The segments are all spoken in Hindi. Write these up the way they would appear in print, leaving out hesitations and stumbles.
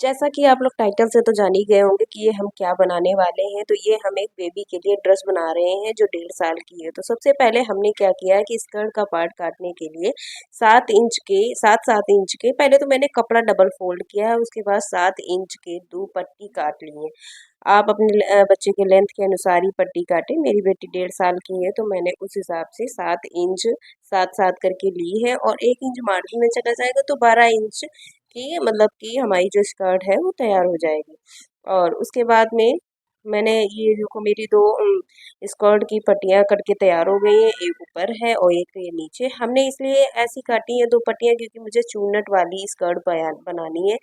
जैसा कि आप लोग टाइटल से तो जान ही गए होंगे कि ये हम क्या बनाने वाले हैं। तो ये हम एक बेबी के लिए ड्रेस बना रहे हैं जो 1.5 साल की है। तो सबसे पहले हमने क्या किया है कि स्कर्ट का पार्ट काटने के लिए 7 इंच के पहले तो मैंने कपड़ा डबल फोल्ड किया है। उसके बाद 7 इंच के 2 पट्टी काट लिए। आप अपने बच्चे के लेंथ के अनुसार ही पट्टी काटें। मेरी बेटी 1.5 साल की है तो मैंने उस हिसाब से 7 इंच 7 7 करके ली है और 1 इंच मार्जिन में चला जाएगा तो 12 इंच की मतलब कि हमारी जो स्कर्ट है वो तैयार हो जाएगी। और उसके बाद में मैंने ये देखो मेरी दो स्कर्ट की पट्टियाँ कट के तैयार हो गई हैं। एक ऊपर है और एक ये नीचे। हमने इसलिए ऐसी काटी है 2 पट्टियाँ क्योंकि मुझे चूनट वाली स्कर्ट बनानी है।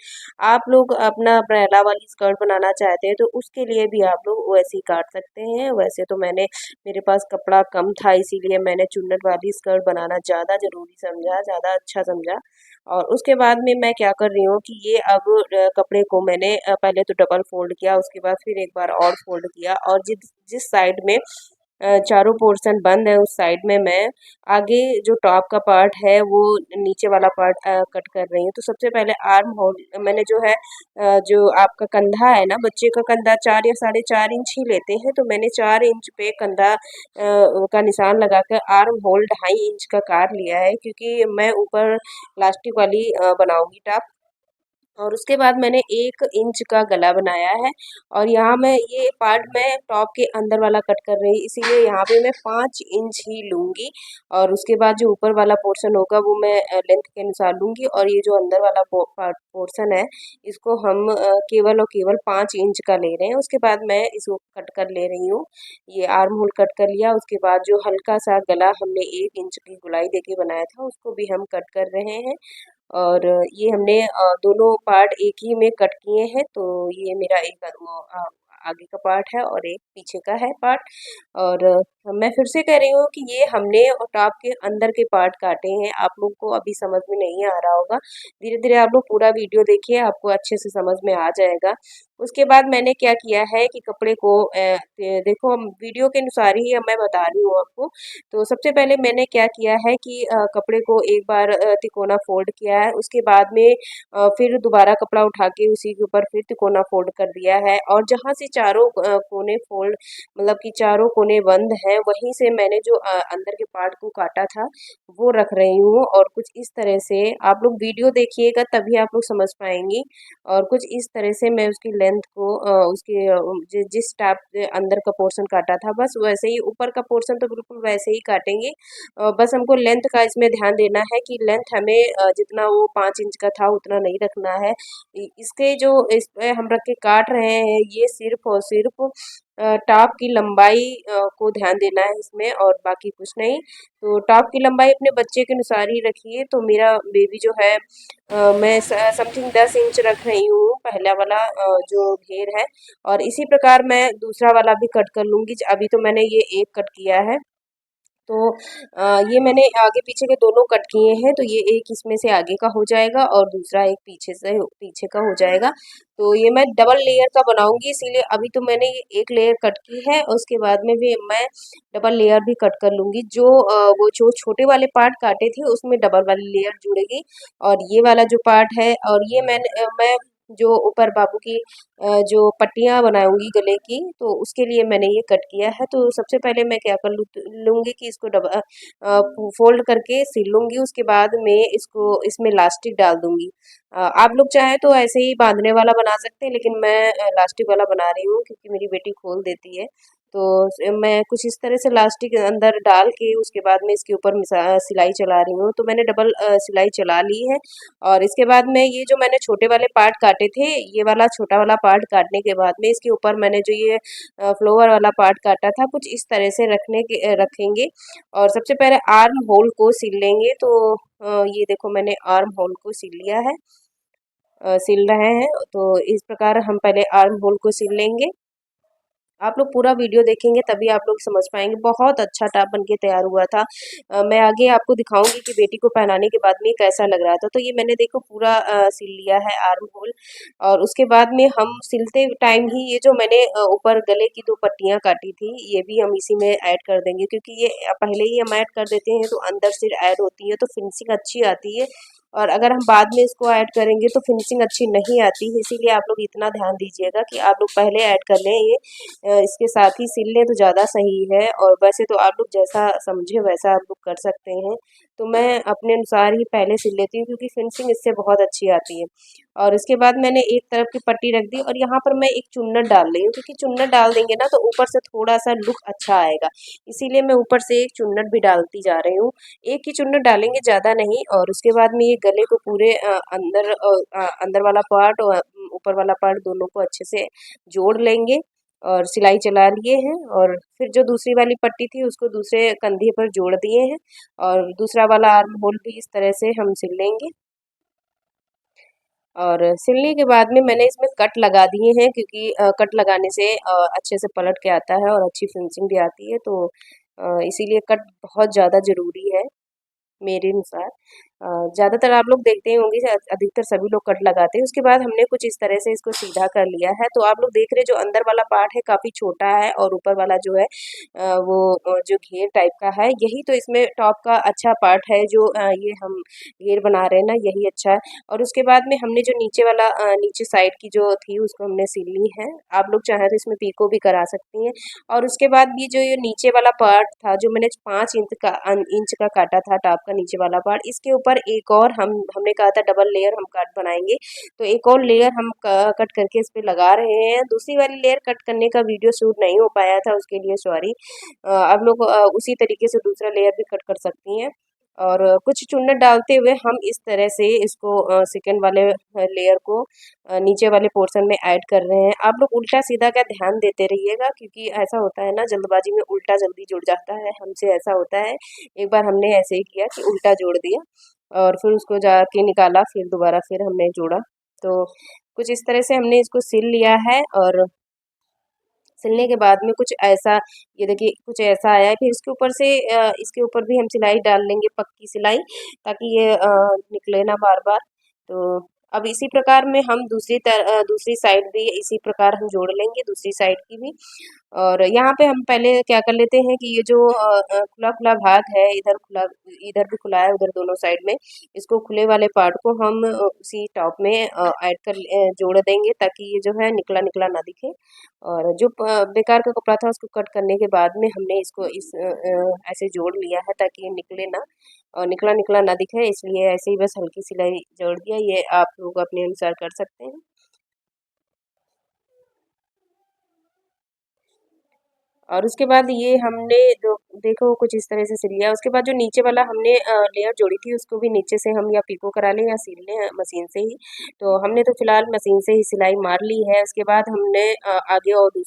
आप लोग अपना ब्रेला वाली स्कर्ट बनाना चाहते हैं तो उसके लिए भी आप लोग वैसे ही काट सकते हैं। वैसे तो मेरे पास कपड़ा कम था इसीलिए मैंने चुन्नट वाली स्कर्ट बनाना ज़्यादा ज़रूरी समझा, ज़्यादा अच्छा समझा। और उसके बाद में मैं क्या कर रही हूँ कि ये अब कपड़े को मैंने पहले तो डबल फोल्ड किया, उसके बाद फिर एक बार और फोल्ड किया और जिस जिस साइड में चारों पोर्शन बंद है उस साइड में मैं आगे जो टॉप का पार्ट है वो नीचे वाला पार्ट कट कर रही हूँ। तो सबसे पहले आर्म होल मैंने जो है जो आपका कंधा है ना, बच्चे का कंधा 4 या 4.5 इंच ही लेते हैं। तो मैंने 4 इंच पे कंधा का निशान लगाकर आर्म होल 2.5 इंच का काट लिया है क्योंकि मैं ऊपर प्लास्टिक वाली बनाऊंगी टॉप। और उसके बाद मैंने 1 इंच का गला बनाया है और यहाँ मैं ये पार्ट मैं टॉप के अंदर वाला कट कर रही, इसीलिए यहाँ पे मैं 5 इंच ही लूँगी। और उसके बाद जो ऊपर वाला पोर्शन होगा वो मैं लेंथ के अनुसार लूँगी और ये जो अंदर वाला पोर्शन है इसको हम केवल और केवल 5 इंच का ले रहे हैं। उसके बाद मैं इसको कट कर ले रही हूँ। ये आर्म होल कट कर लिया। उसके बाद जो हल्का सा गला हमने 1 इंच की गुलाई देके बनाया था उसको भी हम कट कर रहे हैं। और ये हमने दोनों पार्ट एक ही में कट किए हैं। तो ये मेरा एक आगे का पार्ट है और एक पीछे का है पार्ट। और मैं फिर से कह रही हूँ कि ये हमने टॉप के अंदर के पार्ट काटे हैं। आप लोग को अभी समझ में नहीं आ रहा होगा, धीरे धीरे आप लोग पूरा वीडियो देखिए, आपको अच्छे से समझ में आ जाएगा। उसके बाद मैंने क्या किया है कि कपड़े को देखो वीडियो के अनुसार ही मैं बता रही हूँ आपको। तो सबसे पहले मैंने क्या किया है कि कपड़े को एक बार तिकोना फोल्ड किया है। उसके बाद में फिर दोबारा कपड़ा उठा के उसी के ऊपर फिर तिकोना फोल्ड कर दिया है और जहाँ से चारों कोने फोल्ड मतलब कि चारों कोने बंद है वहीं से मैंने जो अंदर के पार्ट को काटा था वो रख रही हूँ। और कुछ इस तरह से आप लोग वीडियो देखिएगा तभी आप लोग समझ पाएंगी। और कुछ इस तरह से मैं उसकी लेंथ को उसके जिस टाइप से अंदर का पोर्शन काटा था बस वैसे ही ऊपर का पोर्शन तो बिल्कुल वैसे ही काटेंगे। बस हमको लेंथ का इसमें ध्यान देना है कि लेंथ हमें जितना वो 5 इंच का था उतना नहीं रखना है। इसके जो इस पे हम रख के काट रहे हैं ये सिर्फ और सिर्फ टॉप की लंबाई को ध्यान देना है इसमें और बाकी कुछ नहीं। तो टॉप की लंबाई अपने बच्चे के अनुसार ही रखिए। तो मेरा बेबी जो है मैं समथिंग 10 इंच रख रही हूँ पहला वाला जो घेर है। और इसी प्रकार मैं दूसरा वाला भी कट कर लूँगी। अभी तो मैंने ये एक कट किया है। तो ये मैंने आगे पीछे के दोनों कट किए हैं। तो ये एक इसमें से आगे का हो जाएगा और दूसरा एक पीछे का हो जाएगा। तो ये मैं डबल लेयर का बनाऊंगी इसीलिए अभी तो मैंने ये एक लेयर कट की है। उसके बाद में भी मैं डबल लेयर भी कट कर लूँगी। वो जो छोटे वाले पार्ट काटे थे उसमें डबल वाली लेयर जुड़ेगी और ये वाला जो पार्ट है और ये मैं जो ऊपर बाबू की जो पट्टियाँ बनाऊंगी गले की तो उसके लिए मैंने ये कट किया है। तो सबसे पहले मैं क्या कर लूँगी कि इसको फोल्ड करके सिल लूँगी। उसके बाद में इसको इसमें लास्टिक डाल दूँगी। आप लोग चाहें तो ऐसे ही बांधने वाला बना सकते हैं लेकिन मैं लास्टिक वाला बना रही हूँ क्योंकि मेरी बेटी खोल देती है। तो मैं कुछ इस तरह से लास्टिक अंदर डाल के उसके बाद में इसके ऊपर सिलाई चला रही हूँ। तो मैंने डबल सिलाई चला ली है। और इसके बाद में ये जो मैंने छोटे वाले पार्ट काटे थे ये वाला छोटा वाला पार्ट काटने के बाद में इसके ऊपर मैंने जो ये फ्लोवर वाला पार्ट काटा था कुछ इस तरह से रखेंगे। और सबसे पहले आर्म होल को सिल लेंगे। तो ये देखो मैंने आर्म होल को सिल लिया है, सिल रहे हैं। तो इस प्रकार हम पहले आर्म होल को सिल लेंगे। आप लोग पूरा वीडियो देखेंगे तभी आप लोग समझ पाएंगे। बहुत अच्छा टॉप बन के तैयार हुआ था। मैं आगे आपको दिखाऊंगी कि बेटी को पहनाने के बाद में कैसा लग रहा था। तो ये मैंने देखो पूरा सिल लिया है आर्म होल। और उसके बाद में हम सिलते टाइम ही ये जो मैंने ऊपर गले की 2 पट्टियाँ काटी थी ये भी हम इसी में ऐड कर देंगे क्योंकि ये पहले ही हम ऐड कर देते हैं तो अंदर से ऐड होती है तो फिनिशिंग अच्छी आती है। और अगर हम बाद में इसको ऐड करेंगे तो फिनिशिंग अच्छी नहीं आती है। इसीलिए आप लोग इतना ध्यान दीजिएगा कि आप लोग पहले ऐड कर लें ये, इसके साथ ही सिल लें तो ज़्यादा सही है। और वैसे तो आप लोग जैसा समझे वैसा आप लोग कर सकते हैं, तो मैं अपने अनुसार ही पहले सिल लेती हूँ क्योंकि फिनिशिंग इससे बहुत अच्छी आती है। और इसके बाद मैंने एक तरफ की पट्टी रख दी और यहाँ पर मैं एक चुन्नट डाल रही हूँ, क्योंकि चुन्नट डाल देंगे ना तो ऊपर से थोड़ा सा लुक अच्छा आएगा, इसीलिए मैं ऊपर से एक चुन्नट भी डालती जा रही हूँ। एक ही चुन्नट डालेंगे, ज़्यादा नहीं। और उसके बाद में ये गले को पूरे अंदर वाला पार्ट और ऊपर वाला पार्ट दोनों को अच्छे से जोड़ लेंगे और सिलाई चला लिए हैं। और फिर जो दूसरी वाली पट्टी थी उसको दूसरे कंधे पर जोड़ दिए हैं और दूसरा वाला आर्म होल भी इस तरह से हम सिल लेंगे। और सिलने के बाद में मैंने इसमें कट लगा दिए हैं, क्योंकि कट लगाने से अच्छे से पलट के आता है और अच्छी फिनिशिंग भी आती है। तो इसीलिए कट बहुत ज़्यादा ज़रूरी है मेरे अनुसार। ज़्यादातर आप लोग देखते ही होंगे, अधिकतर सभी लोग कट लगाते हैं। उसके बाद हमने कुछ इस तरह से इसको सीधा कर लिया है। तो आप लोग देख रहे हैं जो अंदर वाला पार्ट है काफ़ी छोटा है और ऊपर वाला जो है वो जो घेर टाइप का है, यही तो इसमें टॉप का अच्छा पार्ट है। जो ये हम घेर बना रहे हैं ना, यही अच्छा है। और उसके बाद में हमने जो नीचे वाला नीचे साइड की जो थी उसको हमने सिल ली है। आप लोग चाहें तो इसमें पीको भी करा सकती हैं। और उसके बाद भी जो ये नीचे वाला पार्ट था जो मैंने 5 इंच का काटा था, टॉप का नीचे वाला पार्ट, इसके ऊपर एक और हमने कहा था डबल लेयर हम कट बनाएंगे, तो एक और लेयर हम कट करके इस पे लगा रहे हैं। दूसरी वाली लेयर कट करने का वीडियो शूट नहीं हो पाया था, उसके लिए सॉरी। आप लोग उसी तरीके से दूसरा लेयर भी कट कर सकती हैं। और कुछ चुन्नट डालते हुए हम इस तरह से इसको सेकेंड वाले लेयर को नीचे वाले पोर्शन में ऐड कर रहे हैं। आप लोग उल्टा सीधा का ध्यान देते रहिएगा, क्योंकि ऐसा होता है ना जल्दबाजी में उल्टा जल्दी जुड़ जाता है, हमसे ऐसा होता है। एक बार हमने ऐसे ही किया कि उल्टा जोड़ दिया और फिर उसको जाके निकाला, फिर दोबारा फिर हमने जोड़ा। तो कुछ इस तरह से हमने इसको सिल लिया है। और सिलने के बाद में कुछ ऐसा, ये देखिए कुछ ऐसा आया है। फिर इसके ऊपर से इसके ऊपर भी हम सिलाई डाल लेंगे, पक्की सिलाई, ताकि ये निकले ना बार बार। तो अब इसी प्रकार में हम दूसरी साइड भी इसी प्रकार हम जोड़ लेंगे, दूसरी साइड की भी। और यहाँ पे हम पहले क्या कर लेते हैं कि ये जो खुला खुला भाग है, इधर भी खुला है उधर दोनों साइड में, इसको खुले वाले पार्ट को हम उसी टॉप में जोड़ देंगे, ताकि ये जो है निकला निकला ना दिखे। और जो बेकार का कपड़ा था उसको कट करने के बाद में हमने इसको ऐसे जोड़ लिया है ताकि ये निकले ना और निकला निकला ना दिखे, इसलिए ऐसे ही बस हल्की सिलाई जोड़ दिया। ये आप लोग अपने अनुसार कर सकते हैं। और उसके बाद ये हमने जो देखो कुछ इस तरह से सिल लिया। उसके बाद जो नीचे वाला हमने लेयर जोड़ी थी उसको भी नीचे से हम या पीको करा लें या सिल लें मशीन से ही। तो हमने तो फिलहाल मशीन से ही सिलाई मार ली है। उसके बाद हमने आगे और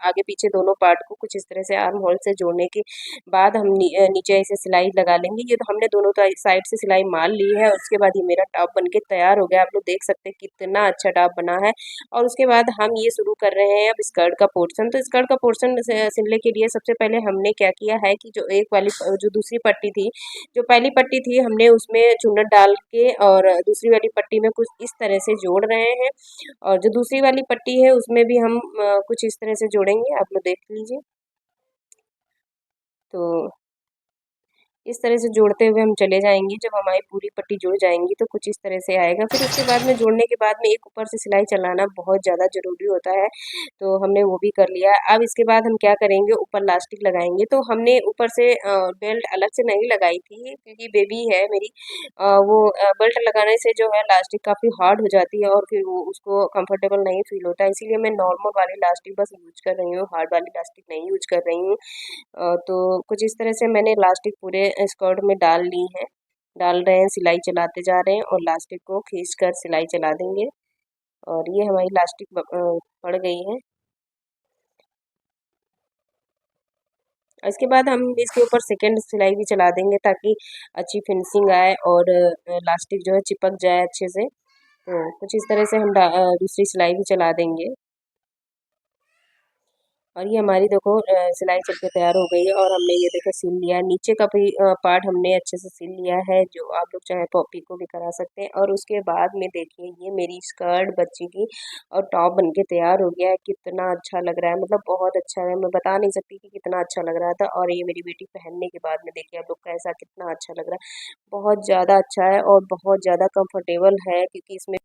आगे पीछे दोनों पार्ट को कुछ इस तरह से आर्म होल से जोड़ने के बाद हम नीचे ऐसे सिलाई लगा लेंगे। ये तो हमने दोनों साइड से सिलाई मार ली है। और उसके बाद ये मेरा टॉप बन के तैयार हो गया। आप लोग देख सकते हैं कितना अच्छा टॉप बना है। और उसके बाद हम ये शुरू कर रहे हैं अब स्कर्ट का पोर्शन। तो स्कर्ट का पोर्शन सिलने के लिए सबसे पहले हमने क्या किया है कि जो दूसरी पट्टी थी, जो पहली पट्टी थी, हमने उसमें चुन्नट डाल के और दूसरी वाली पट्टी में कुछ इस तरह से जोड़ रहे हैं। और जो दूसरी वाली पट्टी है उसमें भी हम कुछ इस तरह से जोड़ेंगे, आप लोग देख लीजिए। तो इस तरह से जोड़ते हुए हम चले जाएंगे। जब हमारी पूरी पट्टी जुड़ जाएंगी तो कुछ इस तरह से आएगा। फिर उसके बाद में जोड़ने के बाद में एक ऊपर से सिलाई चलाना बहुत ज़्यादा ज़रूरी होता है, तो हमने वो भी कर लिया। अब इसके बाद हम क्या करेंगे, ऊपर लास्टिक लगाएंगे। तो हमने ऊपर से बेल्ट अलग से नहीं लगाई थी, क्योंकि बेबी है मेरी। वो बेल्ट लगाने से जो है लास्टिक काफ़ी हार्ड हो जाती है और फिर वो उसको कंफर्टेबल नहीं फील होता है, इसीलिए मैं नॉर्मल वाली लास्टिक बस यूज कर रही हूँ, हार्ड वाली लास्टिक नहीं यूज कर रही हूँ। तो कुछ इस तरह से मैंने लास्टिक पूरे स्कर्ट में डाल ली है। डाल रहे हैं, सिलाई चलाते जा रहे हैं और लास्टिक को खींच कर सिलाई चला देंगे। और ये हमारी लास्टिक पड़ गई है। इसके बाद हम इसके ऊपर सेकेंड सिलाई भी चला देंगे ताकि अच्छी फिनिशिंग आए और लास्टिक जो है चिपक जाए अच्छे से। तो कुछ इस तरह से हम दूसरी सिलाई भी चला देंगे। और ये हमारी देखो सिलाई चल के तैयार हो गई है और हमने ये देखो सिल लिया है। नीचे का भी पार्ट हमने अच्छे से सिल लिया है, जो आप लोग चाहे पॉपी को भी करा सकते हैं। और उसके बाद में देखिए ये मेरी स्कर्ट बच्ची की और टॉप बन के तैयार हो गया है। कितना अच्छा लग रहा है, मतलब बहुत अच्छा है, मैं बता नहीं सकती कि कितना अच्छा लग रहा था। और ये मेरी बेटी पहनने के बाद में देखिए आप लोग कैसा कितना अच्छा लग रहा है, बहुत ज़्यादा अच्छा है और बहुत ज़्यादा कंफर्टेबल है, क्योंकि इसमें